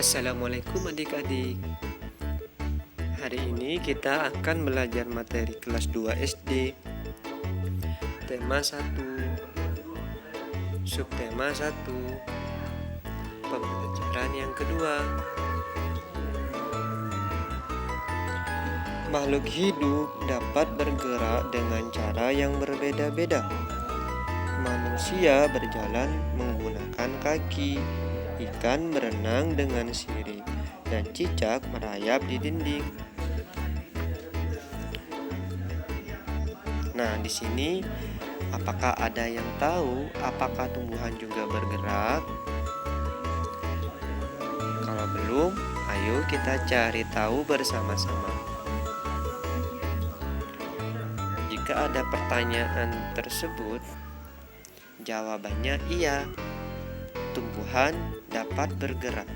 Assalamualaikum adik-adik. Hari ini kita akan belajar materi kelas 2 SD. Tema 1, subtema 1, pembelajaran yang kedua. Makhluk hidup dapat bergerak dengan cara yang berbeda-beda. Manusia berjalan menggunakan kaki, ikan berenang dengan sirip, dan cicak merayap di dinding. Nah, di sini apakah ada yang tahu apakah tumbuhan juga bergerak? Kalau belum, ayo kita cari tahu bersama-sama. Jika ada pertanyaan tersebut, jawabannya iya. Tumbuhan dapat bergerak.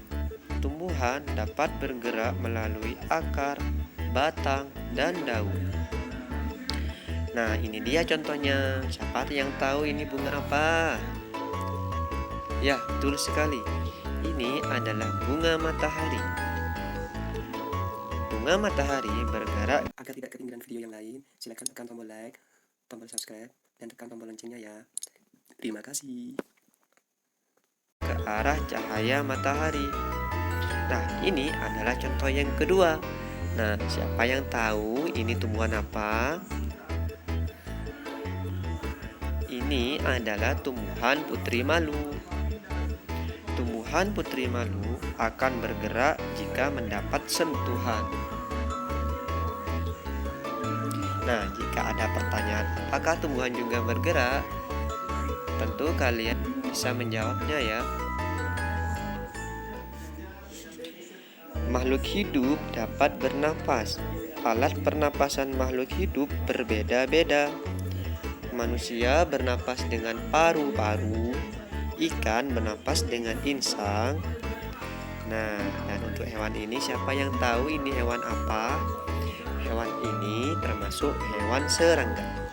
Tumbuhan dapat bergerak melalui akar, batang, dan daun. Nah, ini dia contohnya. Siapa yang tahu ini bunga apa? Ya, betul sekali. Ini adalah bunga matahari. Bunga matahari bergerak. Agar tidak ketinggalan video yang lain, silakan tekan tombol like, tombol subscribe, dan tekan tombol loncengnya ya. Terima kasih. Ke arah cahaya matahari. Nah, ini adalah contoh yang kedua. Nah, siapa yang tahu ini tumbuhan apa? Ini adalah tumbuhan putri malu. Tumbuhan putri malu akan bergerak jika mendapat sentuhan. Nah, jika ada pertanyaan apakah tumbuhan juga bergerak, tentu kalian bisa menjawabnya ya. Makhluk hidup dapat bernapas. Alat pernapasan makhluk hidup berbeda-beda. Manusia bernapas dengan paru-paru, ikan bernapas dengan insang. Nah, dan untuk hewan ini siapa yang tahu ini hewan apa? Hewan ini termasuk hewan serangga.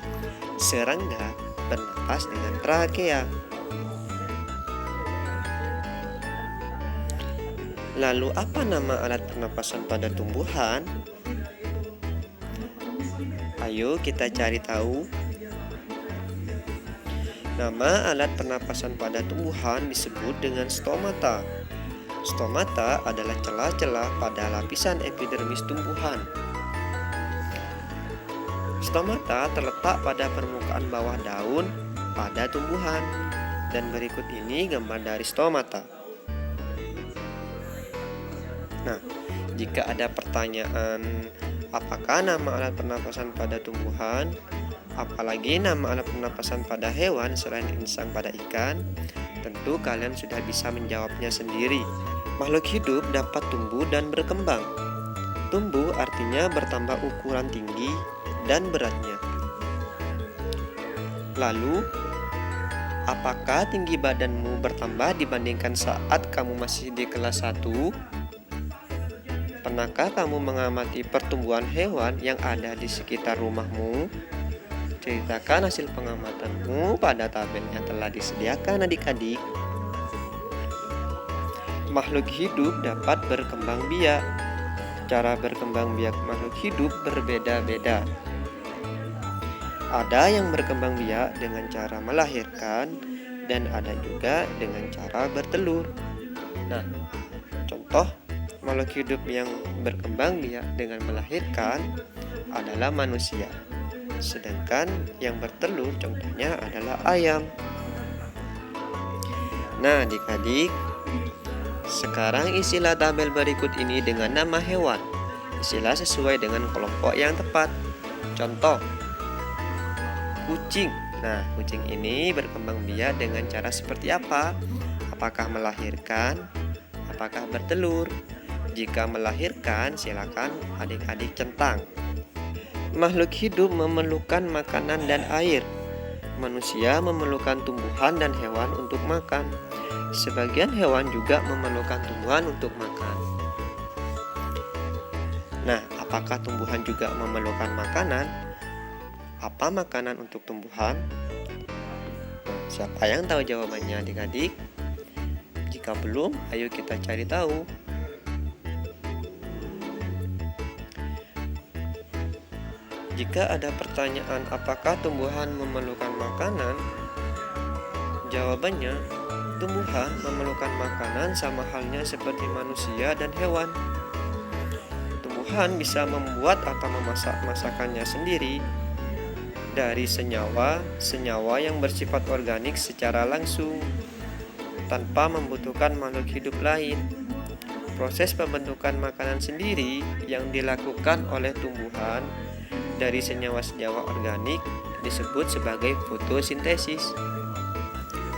Serangga bernapas dengan trakea. Lalu apa nama alat pernapasan pada tumbuhan? Ayo kita cari tahu. Nama alat pernapasan pada tumbuhan disebut dengan stomata. Stomata adalah celah-celah pada lapisan epidermis tumbuhan. Stomata terletak pada permukaan bawah daun pada tumbuhan. Dan berikut ini gambar dari stomata. Nah, jika ada pertanyaan apakah nama alat pernapasan pada tumbuhan, apalagi nama alat pernapasan pada hewan selain insang pada ikan, tentu kalian sudah bisa menjawabnya sendiri. Makhluk hidup dapat tumbuh dan berkembang. Tumbuh artinya bertambah ukuran tinggi dan beratnya. Lalu, apakah tinggi badanmu bertambah dibandingkan saat kamu masih di kelas 1? Pernahkah kamu mengamati pertumbuhan hewan yang ada di sekitar rumahmu? Ceritakan hasil pengamatanmu pada tabel yang telah disediakan adik-adik. Makhluk hidup dapat berkembang biak. Cara berkembang biak makhluk hidup berbeda-beda. Ada yang berkembang biak dengan cara melahirkan dan ada juga dengan cara bertelur. Nah, contoh makhluk hidup yang berkembang biak dengan melahirkan adalah manusia. Sedangkan yang bertelur contohnya adalah ayam. Nah, adik-adik, sekarang isilah tabel berikut ini dengan nama hewan. Isilah sesuai dengan kelompok yang tepat. Contoh, kucing. Nah, kucing ini berkembang biak dengan cara seperti apa? Apakah melahirkan? Apakah bertelur? Jika melahirkan, silakan adik-adik centang. Makhluk hidup memerlukan makanan dan air. Manusia memerlukan tumbuhan dan hewan untuk makan. Sebagian hewan juga memerlukan tumbuhan untuk makan. Nah, apakah tumbuhan juga memerlukan makanan? Apa makanan untuk tumbuhan? Siapa yang tahu jawabannya adik-adik? Jika belum, ayo kita cari tahu. Jika ada pertanyaan apakah tumbuhan memerlukan makanan, jawabannya, tumbuhan memerlukan makanan sama halnya seperti manusia dan hewan. Tumbuhan bisa membuat atau memasak masakannya sendiri dari senyawa yang bersifat organik secara langsung, tanpa membutuhkan makhluk hidup lain. Proses pembentukan makanan sendiri yang dilakukan oleh tumbuhan dari senyawa-senyawa organik disebut sebagai fotosintesis.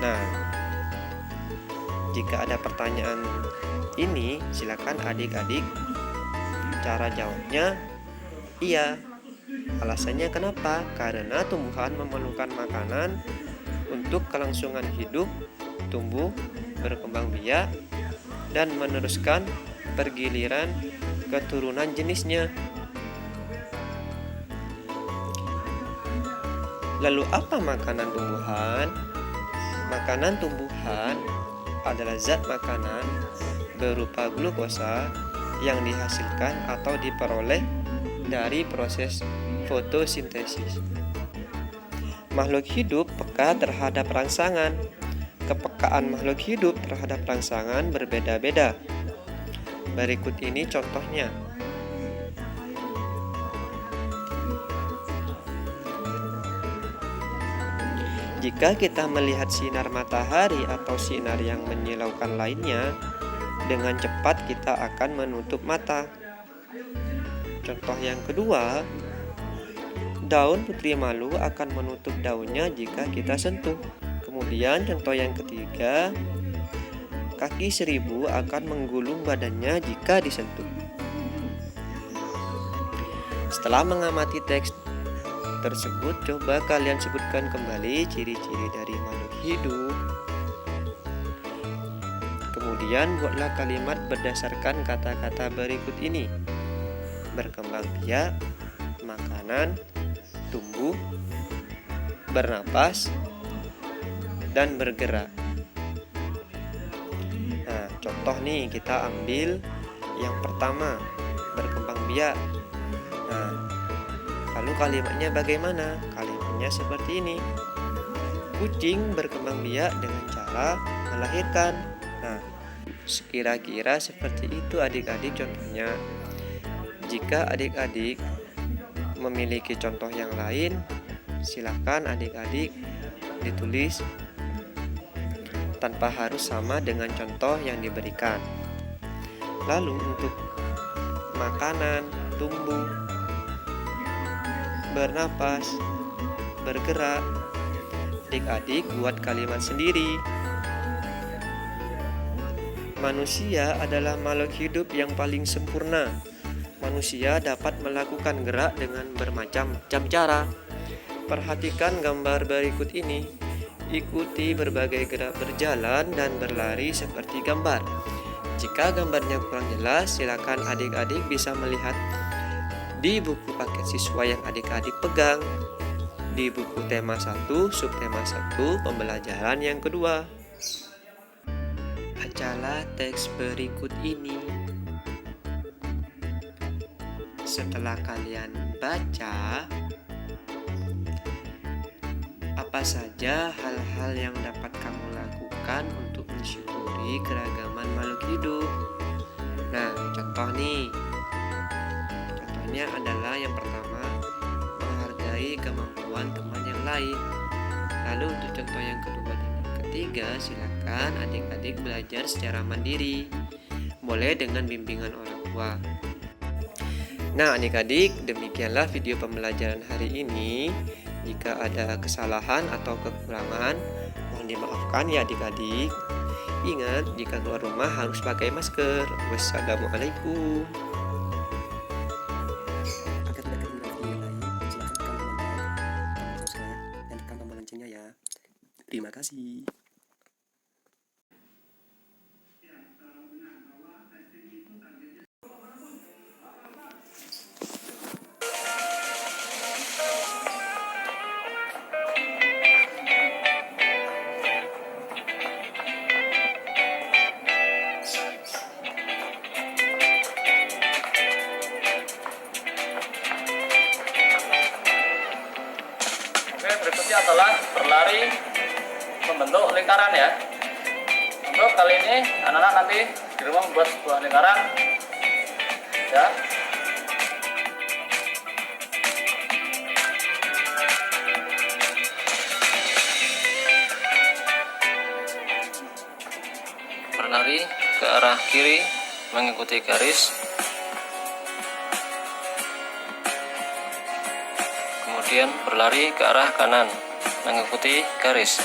Nah, jika ada pertanyaan ini, silakan adik-adik cara jawabnya iya. Alasannya kenapa? Karena tumbuhan memerlukan makanan untuk kelangsungan hidup, tumbuh, berkembang biak, dan meneruskan pergiliran keturunan jenisnya. Lalu apa makanan tumbuhan? Makanan tumbuhan adalah zat makanan berupa glukosa yang dihasilkan atau diperoleh dari proses fotosintesis. Makhluk hidup peka terhadap rangsangan. Kepekaan makhluk hidup terhadap rangsangan berbeda-beda. Berikut ini contohnya. Jika kita melihat sinar matahari atau sinar yang menyilaukan lainnya, dengan cepat kita akan menutup mata. Contoh yang kedua, daun putri malu akan menutup daunnya jika kita sentuh. Kemudian contoh yang ketiga, kaki seribu akan menggulung badannya jika disentuh. Setelah mengamati teks tersebut, coba kalian sebutkan kembali ciri-ciri dari makhluk hidup. Kemudian buatlah kalimat berdasarkan kata-kata berikut ini: berkembang biak, makanan, tumbuh, bernapas, dan bergerak. Nah, contoh nih kita ambil yang pertama, berkembang biak. Nah, lalu kalimatnya bagaimana? Kalimatnya seperti ini: kucing berkembang biak dengan cara melahirkan. Nah, kira-kira seperti itu adik-adik contohnya. Jika adik-adik memiliki contoh yang lain, silakan adik-adik ditulis tanpa harus sama dengan contoh yang diberikan. Lalu untuk makanan, tumbuh, bernapas, bergerak, adik-adik buat kalimat sendiri. Manusia adalah makhluk hidup yang paling sempurna. Manusia dapat melakukan gerak dengan bermacam-macam cara. Perhatikan gambar berikut ini. Ikuti berbagai gerak berjalan dan berlari seperti gambar. Jika gambarnya kurang jelas, silakan adik-adik bisa melihat di buku paket siswa yang adik-adik pegang, di buku tema 1, subtema 1, pembelajaran yang kedua. Bacalah teks berikut ini. Setelah kalian baca, apa saja hal-hal yang dapat kamu lakukan untuk mensyukuri keragaman makhluk hidup? Nah, contoh nih. Contohnya adalah yang pertama, menghargai kemampuan teman yang lain. Lalu untuk contoh yang kedua dan yang ketiga, silakan adik-adik belajar secara mandiri, boleh dengan bimbingan orang tua. Nah, adik-adik, demikianlah video pembelajaran hari ini. Jika ada kesalahan atau kekurangan, mohon dimaafkan ya adik-adik. Ingat, jika keluar rumah harus pakai masker. Wassalamualaikum. Agar tidak ketinggalan video lain, silakan tekan tombol like, tombol subscribe, dan tekan tombol loncengnya ya. Terima kasih. berikutnya adalah berlari membentuk lingkaran ya. Untuk kali ini anak-anak nanti di rumah membuat sebuah lingkaran ya. Berlari ke arah kiri mengikuti garis, kemudian berlari ke arah kanan mengikuti garis.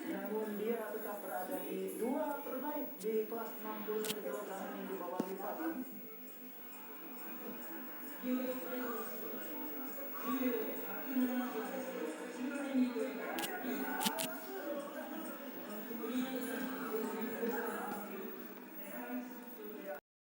Namun dia tetap berada di 2 terbaik di kelas 61 kg di bawah Lisa.